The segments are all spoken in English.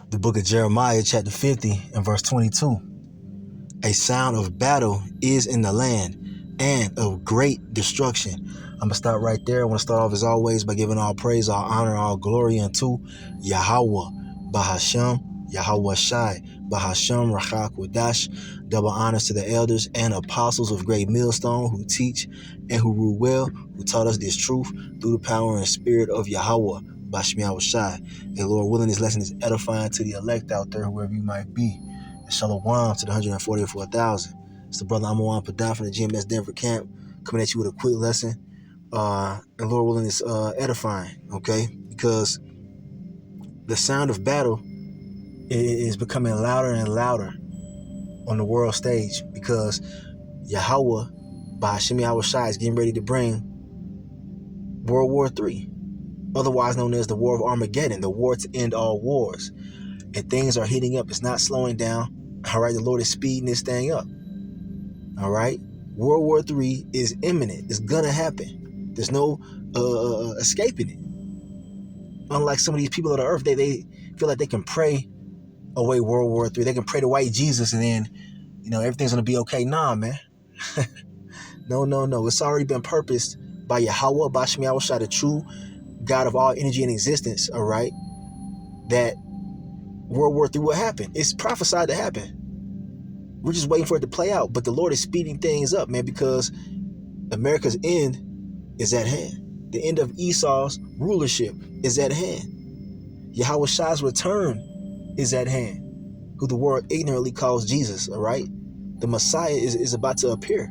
The book of Jeremiah, chapter 50 and verse 22. A sound of battle is in the land and of great destruction. I'm going to start right there. I want to start off as always by giving all praise, all honor, all glory unto Yahweh, Bahashem, Yahweh Shai, Bahashem, Rachak Wadash. Double honors to the elders and apostles of Great Millstone who teach and who rule well, who taught us this truth through the power and spirit of Yahweh, Bashmiah Shai. And Lord willing, this lesson is edifying to the elect out there, whoever you might be. And Shalom to the 144,000. It's the brother Amawan Padah from the GMS Denver camp coming at you with a quick lesson. And Lord willing, it's edifying, okay? Because the sound of battle is becoming louder and louder on the world stage because Yahweh, by Hashem Yahweh Shai, is getting ready to bring World War III, otherwise known as the War of Armageddon, the war to end all wars. And things are heating up. It's not slowing down. All right, the Lord is speeding this thing up. All right, World War III is imminent. It's gonna happen. There's no escaping it. Unlike some of these people of the earth, they feel like they can pray away World War III. They can pray to white Jesus and then, everything's gonna be okay. Nah, man. No. It's already been purposed by Yahweh, by Shem Yahweh Shai, the true God of all energy and existence. All right, that World War III will happen. It's prophesied to happen. We're just waiting for it to play out. But the Lord is speeding things up, man, because America's end is at hand. The end of Esau's rulership is at hand. Yahweh Shai's return is at hand, who the world ignorantly calls Jesus, all right? The Messiah is about to appear.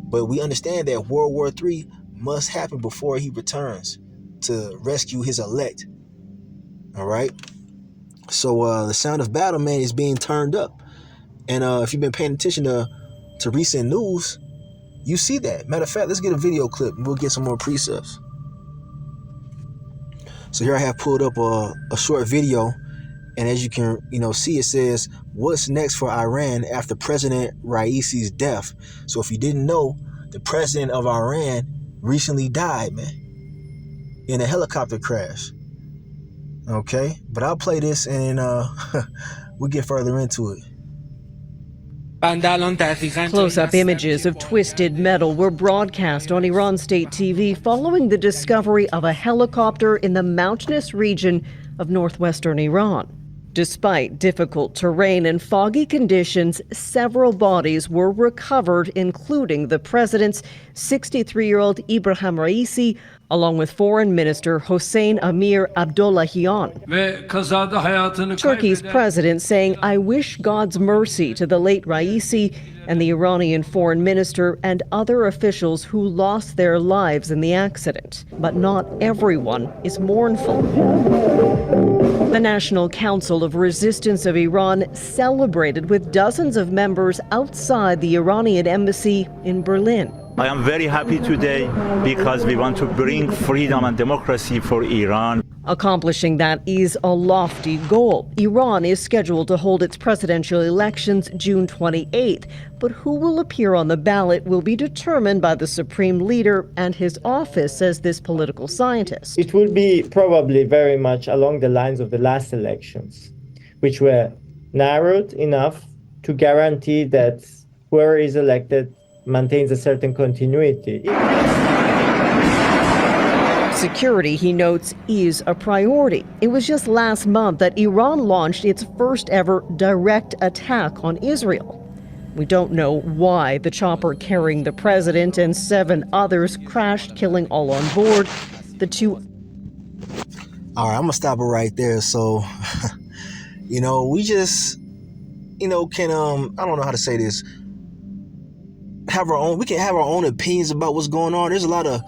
But we understand that World War III must happen before he returns to rescue his elect, all right? So the sound of battle, man, is being turned up. And if you've been paying attention to recent news, you see that. Matter of fact, let's get a video clip and we'll get some more precepts. So here I have pulled up a short video. And as you can, see, it says, what's next for Iran after President Raisi's death? So if you didn't know, the president of Iran recently died, man, in a helicopter crash. Okay, but I'll play this and we'll get further into it. Close-up images of twisted metal were broadcast on Iran state TV following the discovery of a helicopter in the mountainous region of northwestern Iran. Despite difficult terrain and foggy conditions, several bodies were recovered, including the president's 63-year-old Ibrahim Raisi, along with Foreign Minister Hossein Amir Abdollahian. Turkey's president saying, I wish God's mercy to the late Raisi and the Iranian foreign minister and other officials who lost their lives in the accident. But not everyone is mournful. The National Council of Resistance of Iran celebrated with dozens of members outside the Iranian embassy in Berlin. I am very happy today because we want to bring freedom and democracy for Iran. Accomplishing that is a lofty goal. Iran is scheduled to hold its presidential elections June 28th, but who will appear on the ballot will be determined by the supreme leader and his office, says this political scientist. It will be probably very much along the lines of the last elections, which were narrowed enough to guarantee that whoever is elected maintains a certain continuity. Security, he notes, is a priority. It was just last month that Iran launched its first ever direct attack on Israel. We don't know why the chopper carrying the president and 7 others crashed, killing all on board. The two... All right, I'm going to stop it right there. So, we just, can, I don't know how to say this, we can have our own opinions about what's going on. There's a lot of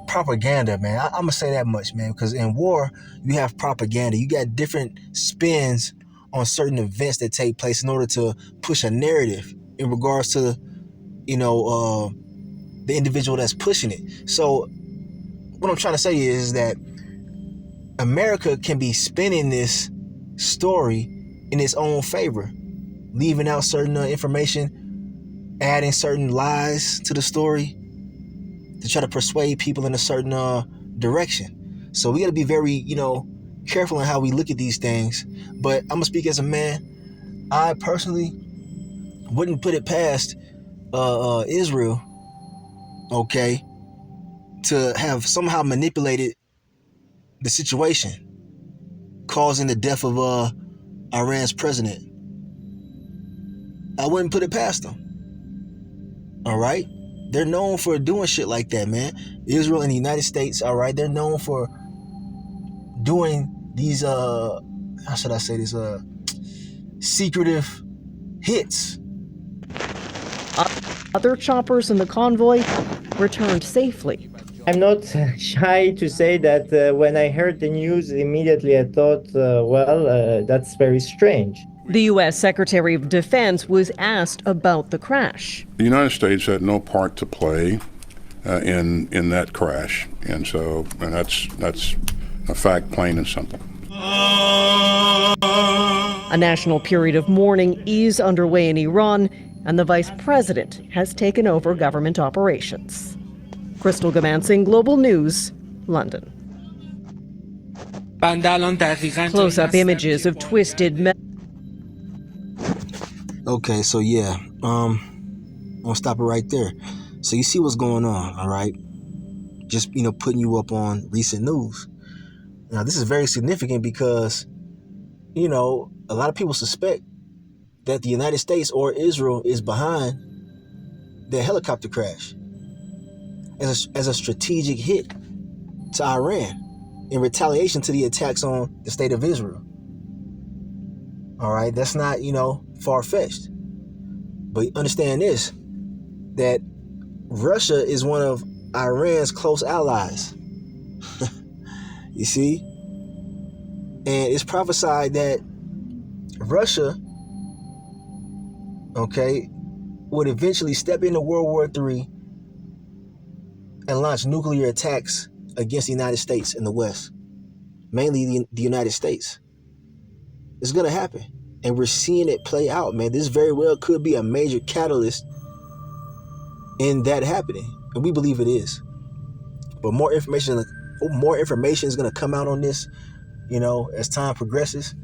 propaganda, man. I'm gonna say that much, man, because in war you have propaganda. You got different spins on certain events that take place in order to push a narrative in regards to the individual that's pushing it. So what I'm trying to say is that America can be spinning this story in its own favor, leaving out certain information, adding certain lies to the story to try to persuade people in a certain direction. So we got to be very, careful in how we look at these things. But I'm gonna speak as a man. I personally wouldn't put it past Israel, okay, to have somehow manipulated the situation, causing the death of Iran's president. I wouldn't put it past them. All right, they're known for doing shit like that, man. Israel and the United States, all right, they're known for doing these how should I say this, secretive hits. Other choppers in the convoy returned safely. I'm not shy to say that when I heard the news, immediately I thought, that's very strange. The U.S. Secretary of Defense was asked about the crash. The United States had no part to play in that crash, and that's a fact, plain and simple. A national period of mourning is underway in Iran, and the vice president has taken over government operations. Crystal Gamansing, Global News, London. Close-up images of twisted metal. Okay, so yeah, I'll stop it right there. So you see what's going on, all right? Just, putting you up on recent news. Now, this is very significant because, a lot of people suspect that the United States or Israel is behind the helicopter crash as a strategic hit to Iran in retaliation to the attacks on the state of Israel. All right, that's not, far-fetched. But understand this, that Russia is one of Iran's close allies. You see? And it's prophesied that Russia, okay, would eventually step into World War III and launch nuclear attacks against the United States and the West, mainly the United States. It's going to happen. And we're seeing it play out, man. This very well could be a major catalyst in that happening. And we believe it is. But more information is going to come out on this, as time progresses.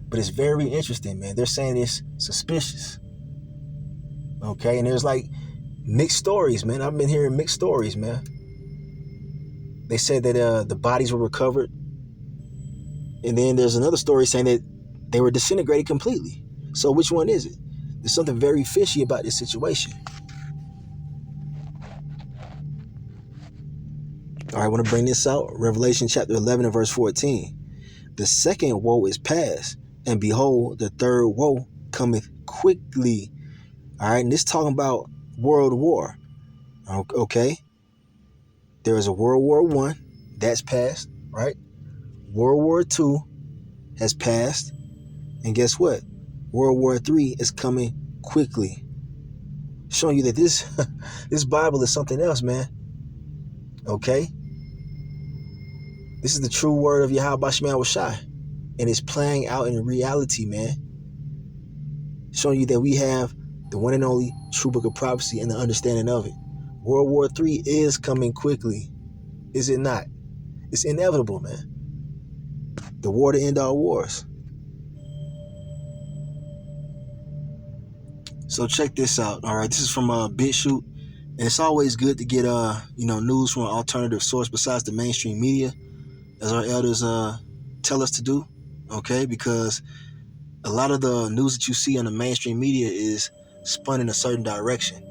But it's very interesting, man. They're saying it's suspicious. Okay, and there's like mixed stories, man. I've been hearing mixed stories, man. They said that the bodies were recovered. And then there's another story saying that they were disintegrated completely. So which one is it? There's something very fishy about this situation. All right, I want to bring this out. Revelation chapter 11 and verse 14. The second woe is past, and behold, the third woe cometh quickly. All right, and this talking about World War. Okay, there is a World War I that's passed, right? World War II has passed, and guess what? World War III is coming quickly, showing you that this this Bible is something else, man. Okay, this is the true word of Yahweh Shema Shai, and it's playing out in reality, man. Showing you that we have the one and only true book of prophecy and the understanding of it. World War III is coming quickly. Is it not? It's inevitable, man. The war to end all wars. So check this out. All right, this is from BitChute, and it's always good to get news from an alternative source besides the mainstream media, as our elders tell us to do. Okay, because a lot of the news that you see on the mainstream media is spun in a certain direction.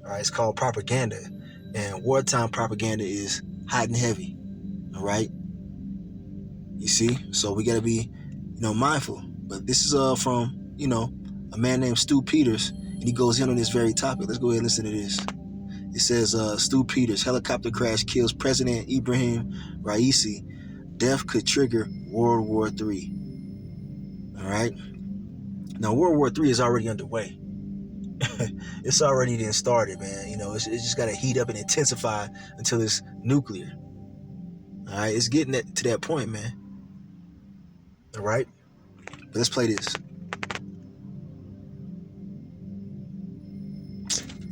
All right, it's called propaganda, and wartime propaganda is hot and heavy. All right, you see, so we got to be, mindful. But this is from a man named Stu Peters, and he goes in on this very topic. Let's go ahead and listen to this. It says, Stu Peters, helicopter crash kills President Ibrahim Raisi. Death could trigger World War III. All right. Now, World War III is already underway. It's already been started, man. It's just got to heat up and intensify until it's nuclear. All right. It's getting to that point, man. All right. But let's play this.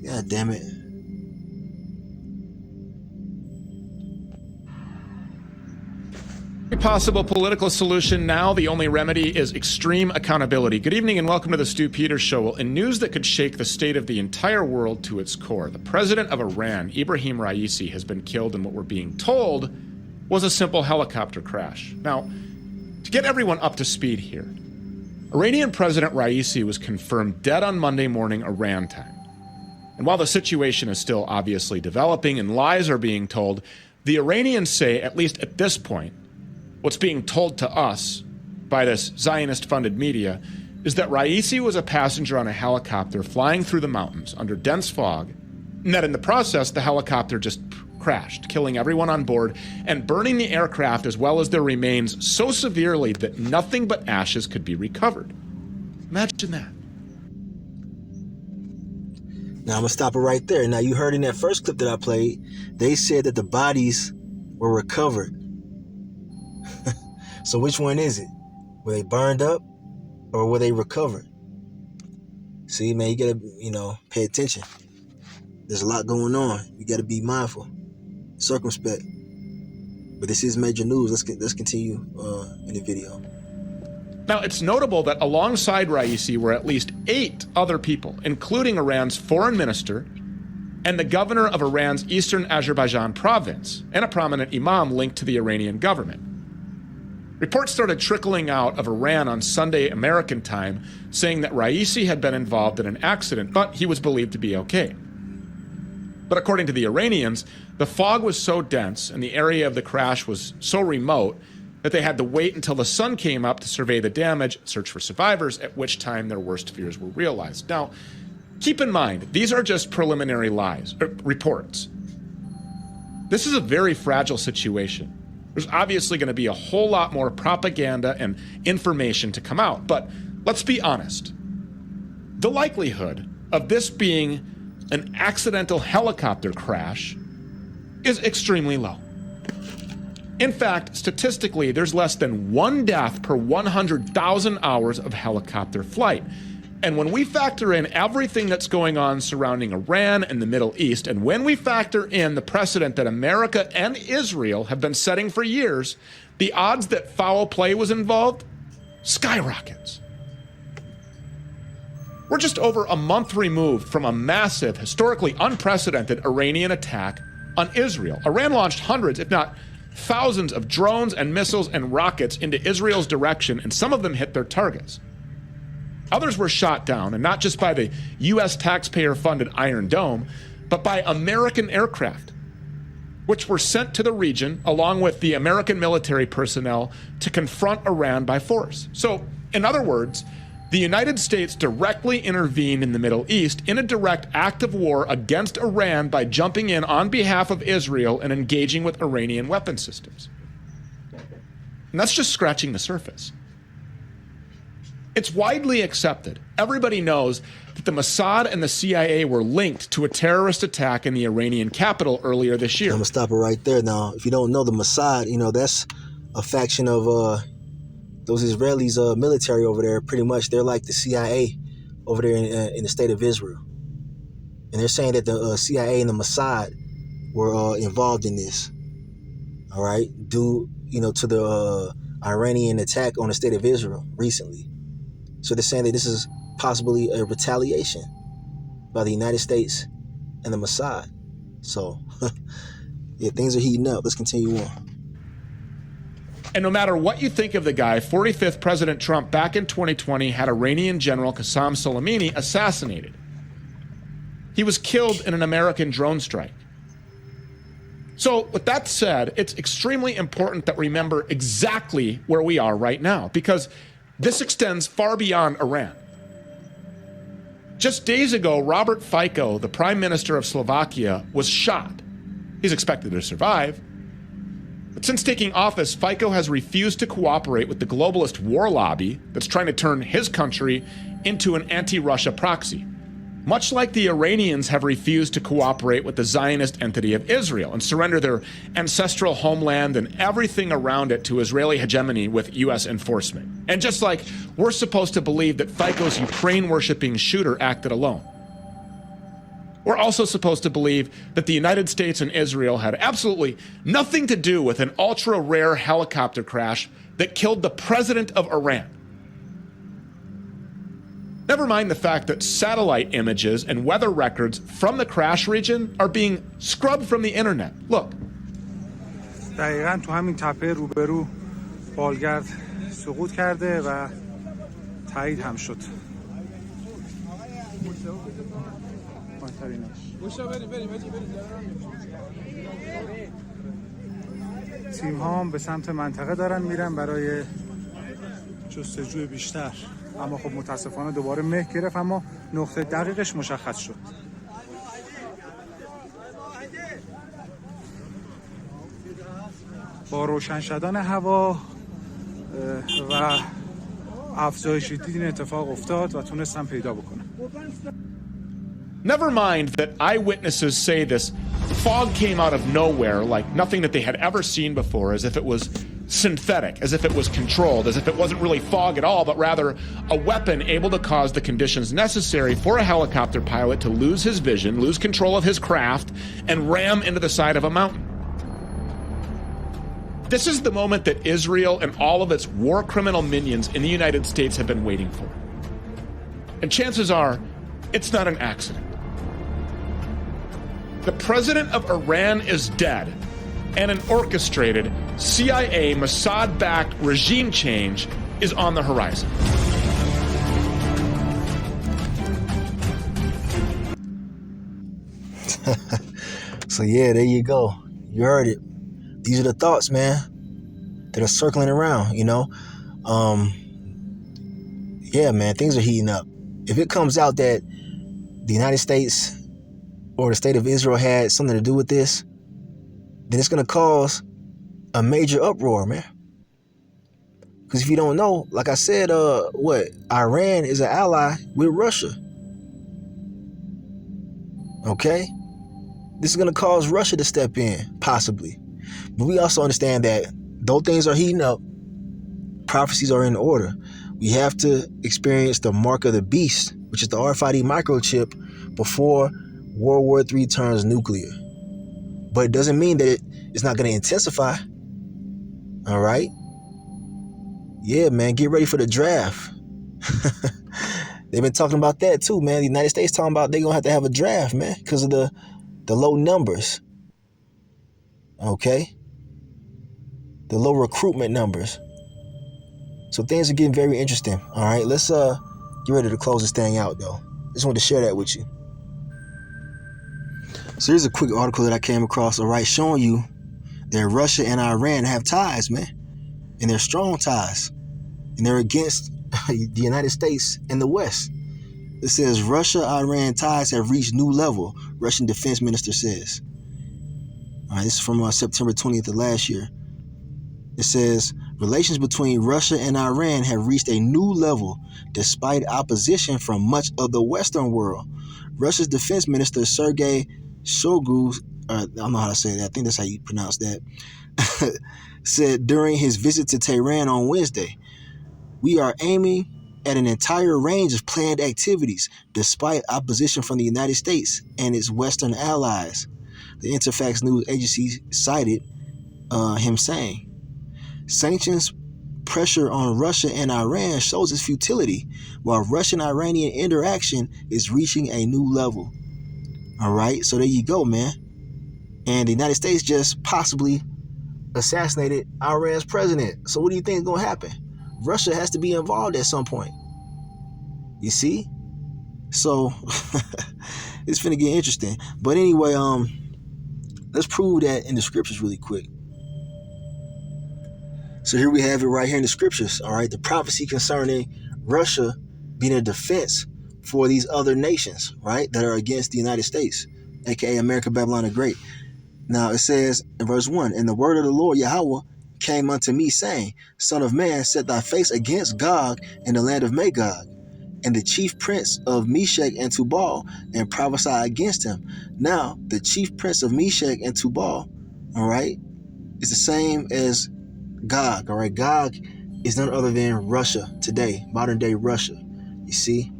God damn it. Possible political solution now. The only remedy is extreme accountability. Good evening and welcome to the Stu Peters Show. Well, in news that could shake the state of the entire world to its core, the president of Iran, Ibrahim Raisi, has been killed in what we're being told was a simple helicopter crash. Now, to get everyone up to speed here, Iranian President Raisi was confirmed dead on Monday morning Iran time. And while the situation is still obviously developing and lies are being told, the Iranians say, at least at this point, what's being told to us by this Zionist-funded media is that Raisi was a passenger on a helicopter flying through the mountains under dense fog, and that in the process, the helicopter just crashed, killing everyone on board and burning the aircraft as well as their remains so severely that nothing but ashes could be recovered. Imagine that. Now I'm gonna stop it right there. Now you heard in that first clip that I played, they said that the bodies were recovered. So which one is it? Were they burned up or were they recovered? See, man, you gotta, pay attention. There's a lot going on. You gotta be mindful, circumspect. But this is major news. Let's continue in the video. Now, it's notable that alongside Raisi were at least 8 other people, including Iran's foreign minister and the governor of Iran's eastern Azerbaijan province, and a prominent imam linked to the Iranian government. Reports started trickling out of Iran on Sunday American time, saying that Raisi had been involved in an accident, but he was believed to be okay. But according to the Iranians, the fog was so dense and the area of the crash was so remote that they had to wait until the sun came up to survey the damage, search for survivors, at which time their worst fears were realized. Now, keep in mind, these are just preliminary reports. This is a very fragile situation. There's obviously going to be a whole lot more propaganda and information to come out, but let's be honest. The likelihood of this being an accidental helicopter crash is extremely low. In fact, statistically, there's less than 1 death per 100,000 hours of helicopter flight. And when we factor in everything that's going on surrounding Iran and the Middle East, and when we factor in the precedent that America and Israel have been setting for years, the odds that foul play was involved skyrockets. We're just over a month removed from a massive, historically unprecedented Iranian attack on Israel. Iran launched hundreds, if not thousands, of drones and missiles and rockets into Israel's direction, and some of them hit their targets. Others were shot down, and not just by the U.S. taxpayer-funded Iron Dome, but by American aircraft, which were sent to the region along with the American military personnel to confront Iran by force. So, in other words, the United States directly intervened in the Middle East in a direct act of war against Iran by jumping in on behalf of Israel and engaging with Iranian weapon systems. And that's just scratching the surface. It's widely accepted. Everybody knows that the Mossad and the CIA were linked to a terrorist attack in the Iranian capital earlier this year. I'm gonna stop it right there. Now, if you don't know the Mossad, that's a faction of those Israelis military over there. Pretty much, they're like the CIA over there in the state of Israel, and they're saying that the CIA and the Mossad were involved in this. All right, due to the Iranian attack on the state of Israel recently. So they're saying that this is possibly a retaliation by the United States and the Mossad. So, yeah, things are heating up. Let's continue on. And no matter what you think of the guy, 45th President Trump back in 2020 had Iranian General Qasem Soleimani assassinated. He was killed in an American drone strike. So with that said, it's extremely important that we remember exactly where we are right now, because this extends far beyond Iran. Just days ago, Robert Fico, the Prime Minister of Slovakia, was shot. He's expected to survive. But since taking office, Fico has refused to cooperate with the globalist war lobby that's trying to turn his country into an anti-Russia proxy. Much like the Iranians have refused to cooperate with the Zionist entity of Israel and surrender their ancestral homeland and everything around it to Israeli hegemony with U.S. enforcement. And just like we're supposed to believe that Fico's Ukraine-worshipping shooter acted alone. We're also supposed to believe that the United States and Israel had absolutely nothing to do with an ultra-rare helicopter crash that killed the president of Iran. Never mind the fact that satellite images and weather records from the crash region are being scrubbed from the internet. Look. دقیقاً تو همین تپه روبرو بالگرد سقوط کرده و تایید هم شد. تیم ها هم به سمت منطقه دارن میرن برای جستجوی بیشتر، اما خب متاسفانه دوباره مه گرفت، اما نقطه دقیقش مشخص شد. با روشن شدن هوا و افزایش دید این اتفاق افتاد و تونستم پیدا بکنم. Never mind that eyewitnesses say this fog came out of nowhere like nothing that they had ever seen before, as if it was synthetic, as if it was controlled, as if it wasn't really fog at all, but rather a weapon able to cause the conditions necessary for a helicopter pilot to lose his vision, lose control of his craft, and ram into the side of a mountain. This is the moment that Israel and all of its war criminal minions in the United States have been waiting for. And chances are, it's not an accident. The president of Iran is dead, and an orchestrated CIA Mossad-backed regime change is on the horizon. So yeah, there you go. You heard it. These are the thoughts, man, that are circling around, you know. Yeah, man, things are heating up. If it comes out that the United States or the state of Israel had something to do with this, then it's going to cause a major uproar, man. Because if you don't know, like I said, Iran is an ally with Russia. Okay? This is going to cause Russia to step in, possibly. But we also understand that though things are heating up, prophecies are in order. We have to experience the mark of the beast, which is the RFID microchip, before World War III turns nuclear. But it doesn't mean that it's not going to intensify. All right? Yeah, man, get ready for the draft. They've been talking about that too, man. The United States talking about they're going to have a draft, man, because of the low numbers. Okay? The low recruitment numbers. So things are getting very interesting. All right, let's get ready to close this thing out, though. Just wanted to share that with you. So here's a quick article that I came across, all right, showing you that Russia and Iran have ties, man. And they're strong ties. And they're against the United States and the West. It says Russia-Iran ties have reached new level, Russian defense minister says. All right, this is from September 20th of last year. It says, relations between Russia and Iran have reached a new level despite opposition from much of the Western world. Russia's defense minister, Sergei Shoigu, I don't know how to say that, I think that's how you pronounce that, said during his visit to Tehran on Wednesday, we are aiming at an entire range of planned activities despite opposition from the United States and its Western allies. The Interfax news agency cited him saying, sanctions pressure on Russia and Iran shows its futility, while Russian-Iranian interaction is reaching a new level. All right, so there you go, man. And the United States just possibly assassinated Iran's president. So what do you think is going to happen? Russia has to be involved at some point. You see? So it's finna get interesting. But anyway, let's prove that in the scriptures really quick. So here we have it right here in the scriptures, all right? The prophecy concerning Russia being a defense for these other nations, right, that are against the United States, aka America, Babylon the Great. Now it says in verse 1, and the word of the Lord Yahweh came unto me, saying, Son of man, set thy face against Gog in the land of Magog, and the chief prince of Meshech and Tubal, and prophesy against him. Now, the chief prince of Meshech and Tubal, all right, is the same as Gog, all right? Gog is none other than Russia today, modern day Russia, you see?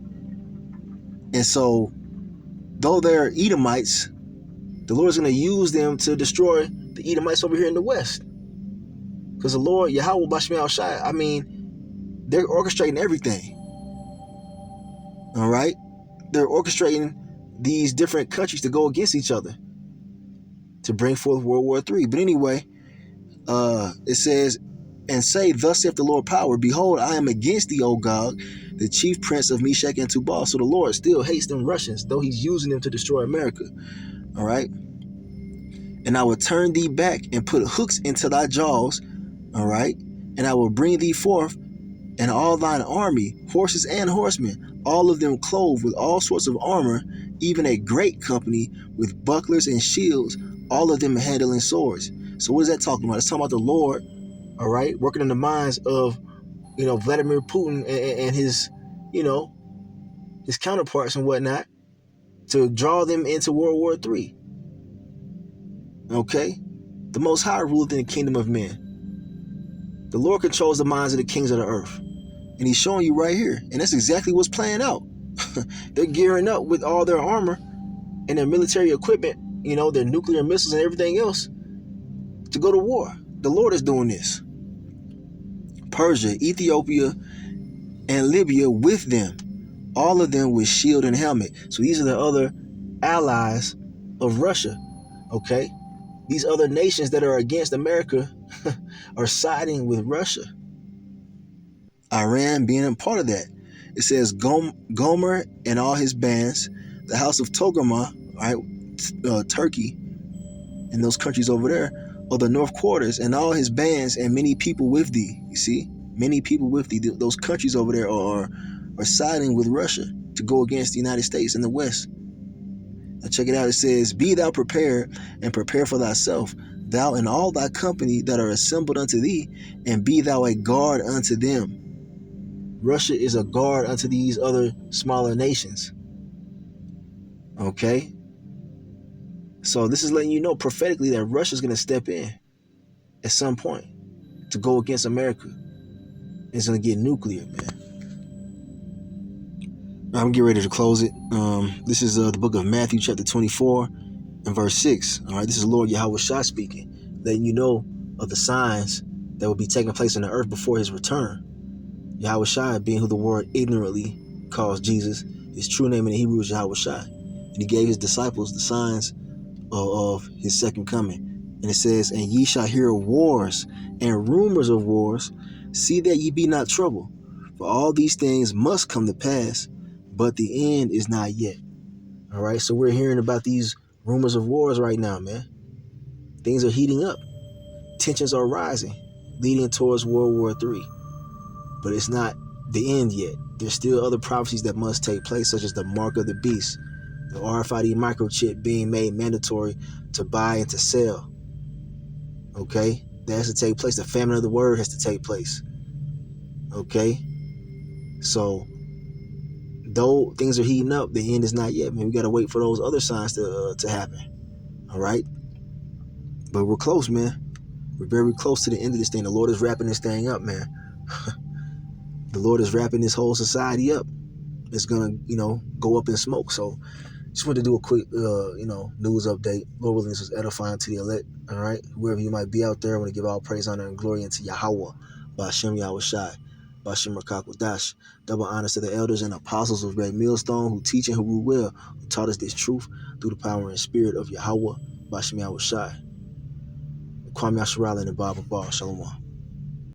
And so though they're Edomites, the Lord is going to use them to destroy the Edomites over here in the west. Because the Lord, Yahweh Bashmi Al-Shai, I mean, they're orchestrating everything. All right? They're orchestrating these different countries to go against each other to bring forth World War III. But anyway, it says, and say, thus saith the Lord power, behold, I am against thee, O Gog, the chief prince of Meshach and Tubal. So the Lord still hates them Russians, though he's using them to destroy America. All right? And I will turn thee back and put hooks into thy jaws. All right? And I will bring thee forth, and all thine army, horses and horsemen, all of them clothed with all sorts of armor, even a great company with bucklers and shields, all of them handling swords. So what is that talking about? It's talking about the Lord, all right, working in the minds of, Vladimir Putin and his, his counterparts and whatnot to draw them into World War III. Okay? The Most High ruleth in the kingdom of men. The Lord controls the minds of the kings of the earth. And he's showing you right here. And that's exactly what's playing out. They're gearing up with all their armor and their military equipment, their nuclear missiles and everything else to go to war. The Lord is doing this. Persia, Ethiopia, and Libya with them. All of them with shield and helmet. So these are the other allies of Russia. Okay? These other nations that are against America are siding with Russia. Iran being a part of that. It says Gomer and all his bands, the house of Togarmah, right, Turkey, and those countries over there, or the north quarters, and all his bands, and many people with thee. You see, many people with thee. Those countries over there are siding with Russia to go against the United States in the West. Now check it out. It says, be thou prepared, and prepare for thyself, thou and all thy company that are assembled unto thee, and be thou a guard unto them. Russia is a guard unto these other smaller nations. Okay? So this is letting you know prophetically that Russia's going to step in at some point to go against America. It's going to get nuclear, man. I'm getting ready to close it. This is the book of Matthew chapter 24 and verse 6. All right, this is Lord Yahweh Shah speaking, letting you know of the signs that will be taking place on the earth before his return. Yahweh Shai being who the world ignorantly calls Jesus. His true name in the Hebrew is Yahweh Shai. And he gave his disciples the signs of his second coming. And it says, and ye shall hear wars and rumors of wars. See that ye be not troubled. For all these things must come to pass, but the end is not yet. All right, so we're hearing about these rumors of wars right now, man. Things are heating up. Tensions are rising, leading towards World War III. But it's not the end yet. There's still other prophecies that must take place, such as the mark of the beast, the RFID microchip being made mandatory to buy and to sell. Okay? That has to take place. The famine of the word has to take place. Okay? So, though things are heating up, the end is not yet, man. We got to wait for those other signs to happen. All right? But we're close, man. We're very close to the end of this thing. The Lord is wrapping this thing up, man. The Lord is wrapping this whole society up. It's gonna, go up in smoke. So just wanted to do a quick, news update. Lord willing, this was edifying to the elect. All right, wherever you might be out there, I want to give all praise, honor, and glory unto Yahweh, Ba'ashem Yahweh Shai, Ba'ashem Rakakwadash. Double honors to the elders and apostles of Great Millstone who teach and who rule well, who taught us this truth through the power and spirit of Yahweh, Ba'ashem Yahweh Shai. Kwame Yasharal and the Bible Bar. Shalom.